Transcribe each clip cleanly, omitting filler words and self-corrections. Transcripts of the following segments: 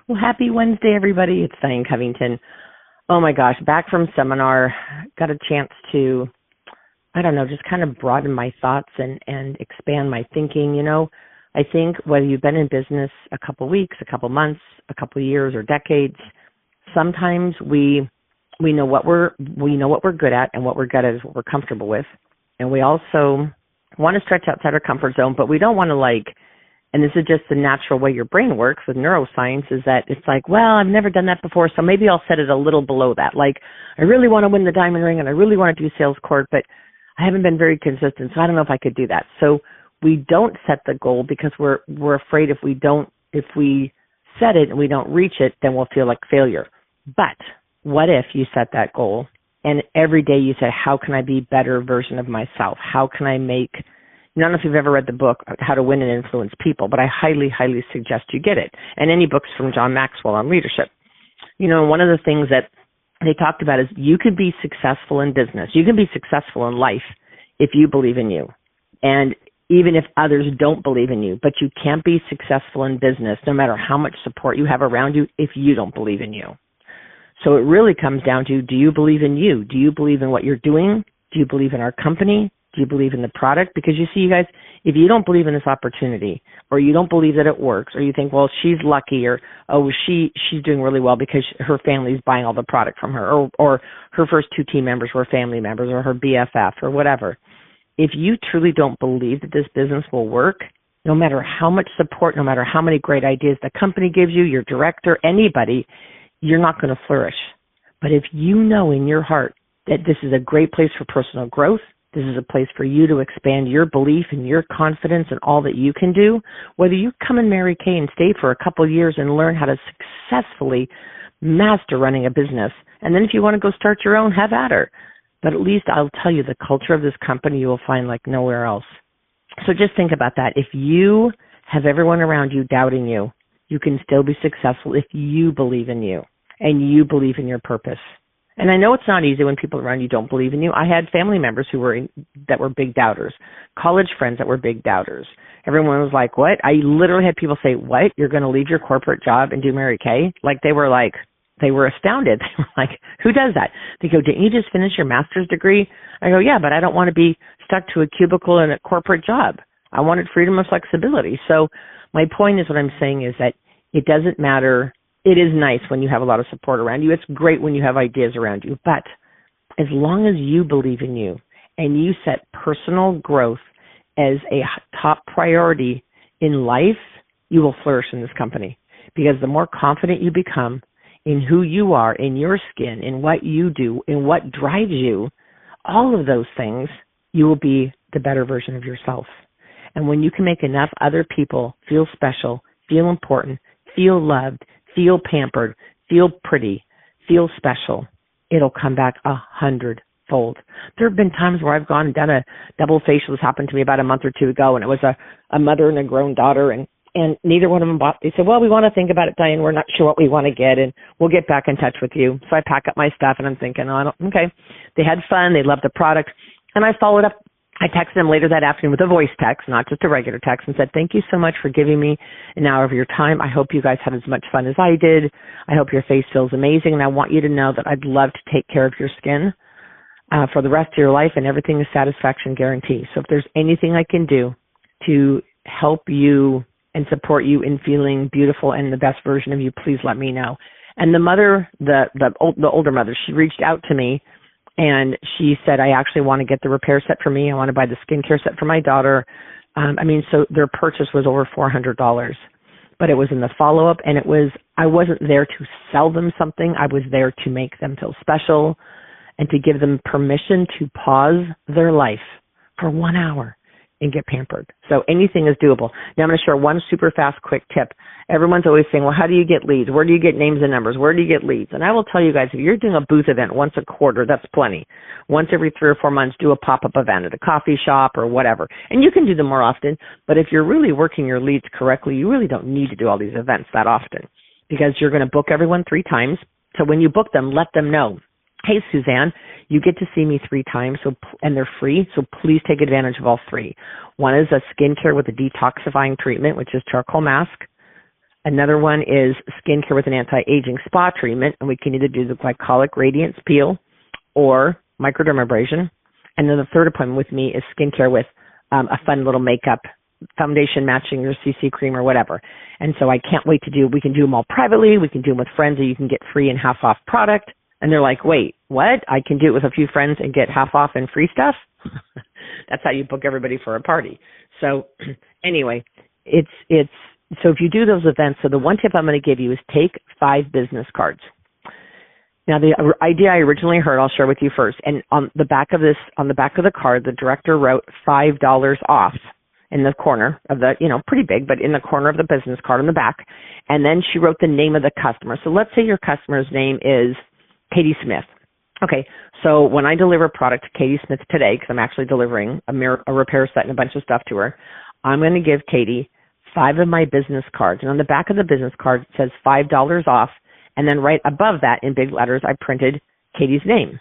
Well, happy Wednesday, everybody. It's Diane Covington. Oh my gosh, back from seminar, got a chance to, I don't know, just kind of broaden my thoughts and expand my thinking. I think whether you've been in business a couple weeks, a couple months, a couple years, or decades, sometimes we know what we're good at, and what we're good at is what we're comfortable with. And we also want to stretch outside our comfort zone, but we don't want to and this is just the natural way your brain works with neuroscience, is that it's like, well, I've never done that before, so maybe I'll set it a little below that. Like, I really want to win the diamond ring and I really want to do sales court, but I haven't been very consistent, so I don't know if I could do that. So we don't set the goal because we're afraid if we set it and we don't reach it, then we'll feel like failure. But what if you set that goal and every day you say, how can I be a better version of myself? How can I make... I don't know if you've ever read the book, How to Win and Influence People, but I highly, highly suggest you get it. And any books from John Maxwell on leadership. One of the things that they talked about is you could be successful in business. You can be successful in life if you believe in you. And even if others don't believe in you, but you can't be successful in business no matter how much support you have around you if you don't believe in you. So it really comes down to, do you believe in you? Do you believe in what you're doing? Do you believe in our company? Do you believe in the product? Because you see, you guys, if you don't believe in this opportunity, or you don't believe that it works, or you think, well, she's lucky, or, oh, she's doing really well because her family's buying all the product from her, or her first 2 team members were family members, or her BFF, or whatever. If you truly don't believe that this business will work, no matter how much support, no matter how many great ideas the company gives you, your director, anybody, you're not going to flourish. But if you know in your heart that this is a great place for personal growth, this is a place for you to expand your belief and your confidence in all that you can do, whether you come in Mary Kay and stay for a couple of years and learn how to successfully master running a business. And then if you want to go start your own, have at her. But at least I'll tell you, the culture of this company you will find like nowhere else. So just think about that. If you have everyone around you doubting you, you can still be successful if you believe in you and you believe in your purpose. And I know it's not easy when people around you don't believe in you. I had family members that were big doubters, college friends that were big doubters. Everyone was like, what? I literally had people say, what? You're going to leave your corporate job and do Mary Kay? They were astounded. They were like, who does that? They go, didn't you just finish your master's degree? I go, yeah, but I don't want to be stuck to a cubicle in a corporate job. I wanted freedom and flexibility. So my point is, what I'm saying is that it doesn't matter. It is nice when you have a lot of support around you. It's great when you have ideas around you. But as long as you believe in you and you set personal growth as a top priority in life, you will flourish in this company. Because the more confident you become in who you are, in your skin, in what you do, in what drives you, all of those things, you will be the better version of yourself. And when you can make enough other people feel special, feel important, feel loved, feel pampered, feel pretty, feel special, it'll come back 100-fold. There have been times where I've gone and done a double facial. This happened to me about a month or 2 ago, and it was a mother and a grown daughter, and neither one of them bought. They said, well, we want to think about it, Diane. We're not sure what we want to get, and we'll get back in touch with you. So I pack up my stuff, and I'm thinking, okay. They had fun. They loved the product. And I followed up. I texted them later that afternoon with a voice text, not just a regular text, and said, thank you so much for giving me an hour of your time. I hope you guys had as much fun as I did. I hope your face feels amazing, and I want you to know that I'd love to take care of your skin for the rest of your life, and everything is satisfaction guarantee. So if there's anything I can do to help you and support you in feeling beautiful and the best version of you, please let me know. And the mother, the older mother, she reached out to me. And she said, I actually want to get the repair set for me. I want to buy the skincare set for my daughter. So their purchase was over $400. But it was in the follow-up, and I wasn't there to sell them something. I was there to make them feel special and to give them permission to pause their life for 1 hour and get pampered. So anything is doable. Now I'm going to share one super fast, quick tip. Everyone's always saying, well, how do you get leads? Where do you get names and numbers? Where do you get leads? And I will tell you guys, if you're doing a booth event once a quarter, that's plenty. Once every 3 or 4 months, do a pop-up event at a coffee shop or whatever. And you can do them more often, but if you're really working your leads correctly, you really don't need to do all these events that often because you're going to book everyone 3 times. So when you book them, let them know, hey, Suzanne, you get to see me 3 times, and they're free, so please take advantage of all 3. One is a skincare with a detoxifying treatment, which is charcoal mask. Another one is skincare with an anti-aging spa treatment, and we can either do the glycolic radiance peel or microdermabrasion. And then the third appointment with me is skincare with a fun little makeup foundation matching your CC cream or whatever. And so I can't wait we can do them all privately. We can do them with friends, or you can get free and half off product. And they're like, wait, what? I can do it with a few friends and get half off and free stuff? That's how you book everybody for a party. So anyway, so if you do those events, so the one tip I'm going to give you is take 5 business cards. Now, the idea I originally heard, I'll share with you first. And on the back of the card, the director wrote $5 off in the corner of the, pretty big, but in the corner of the business card on the back. And then she wrote the name of the customer. So let's say your customer's name is Katie Smith. Okay, so when I deliver product to Katie Smith today, because I'm actually delivering a repair set and a bunch of stuff to her, I'm going to give Katie 5 of my business cards. And on the back of the business card, it says $5 off. And then right above that, in big letters, I printed Katie's name.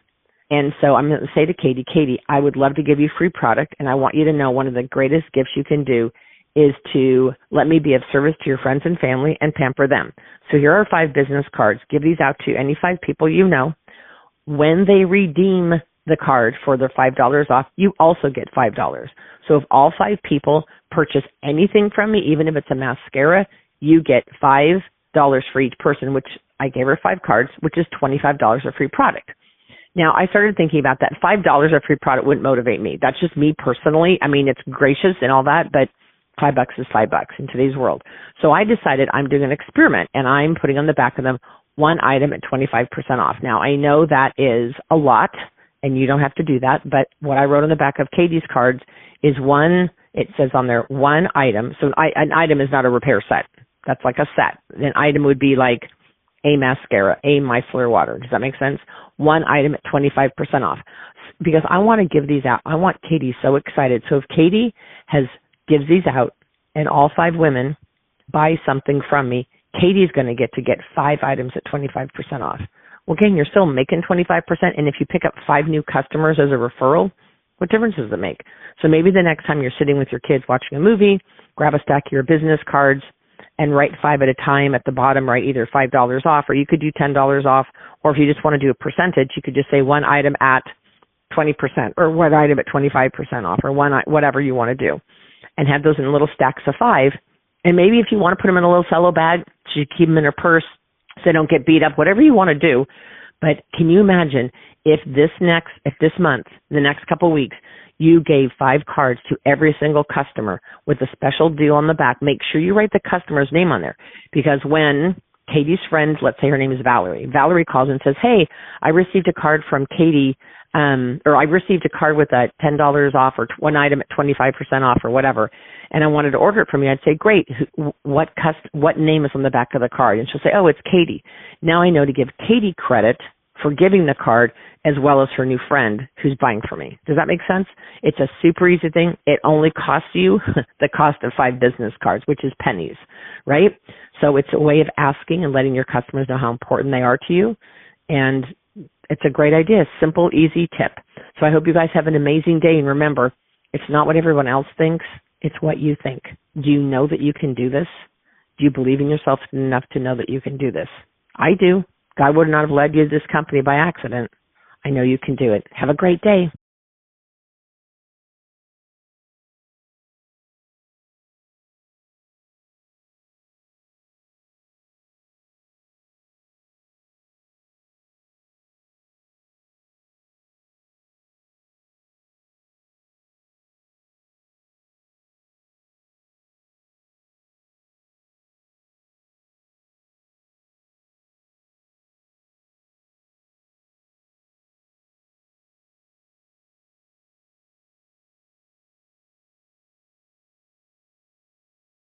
And so I'm going to say to Katie, I would love to give you free product, and I want you to know one of the greatest gifts you can do is to let me be of service to your friends and family and pamper them. So here are 5 business cards. Give these out to any 5 people you know. When they redeem the card for their $5 off, you also get $5. So if all 5 people purchase anything from me, even if it's a mascara, you get $5 for each person, which I gave her 5 cards, which is $25 of free product. Now, I started thinking about that. $5 of free product wouldn't motivate me. That's just me personally. I mean, it's gracious and all that, but $5 is $5 in today's world. So I decided I'm doing an experiment, and I'm putting on the back of them 1 item at 25% off. Now, I know that is a lot, and you don't have to do that, but what I wrote on the back of Katie's cards is it says on there 1 item. So an item is not a repair set. That's like a set. An item would be like a mascara, a micellar water. Does that make sense? 1 item at 25% off. Because I want to give these out. I want Katie so excited. So if Katie gives these out and all 5 women buy something from me, Katie's going to get 5 items at 25% off. Well, again, you're still making 25%. And if you pick up 5 new customers as a referral, what difference does it make? So maybe the next time you're sitting with your kids watching a movie, grab a stack of your business cards and write 5 at a time at the bottom, write either $5 off, or you could do $10 off. Or if you just want to do a percentage, you could just say 1 item at 20% or 1 item at 25% off, or whatever you want to do, and have those in little stacks of 5. And maybe if you want to put them in a little cello bag, so you keep them in a purse so they don't get beat up, whatever you want to do. But can you imagine if this month, the next couple of weeks, you gave 5 cards to every single customer with a special deal on the back? Make sure you write the customer's name on there, because when Katie's friend, let's say her name is Valerie calls and says, hey, I received a card from Katie, or I received a card with a $10 off or 1 item at 25% off or whatever, and I wanted to order it from you. I'd say, great, what name is on the back of the card? And she'll say, oh, it's Katie. Now I know to give Katie credit for giving the card as well as her new friend who's buying from me. Does that make sense? It's a super easy thing. It only costs you the cost of 5 business cards, which is pennies, right? So it's a way of asking and letting your customers know how important they are to you. And it's a great idea. Simple, easy tip. So I hope you guys have an amazing day. And remember, it's not what everyone else thinks. It's what you think. Do you know that you can do this? Do you believe in yourself enough to know that you can do this? I do. God would not have led you to this company by accident. I know you can do it. Have a great day.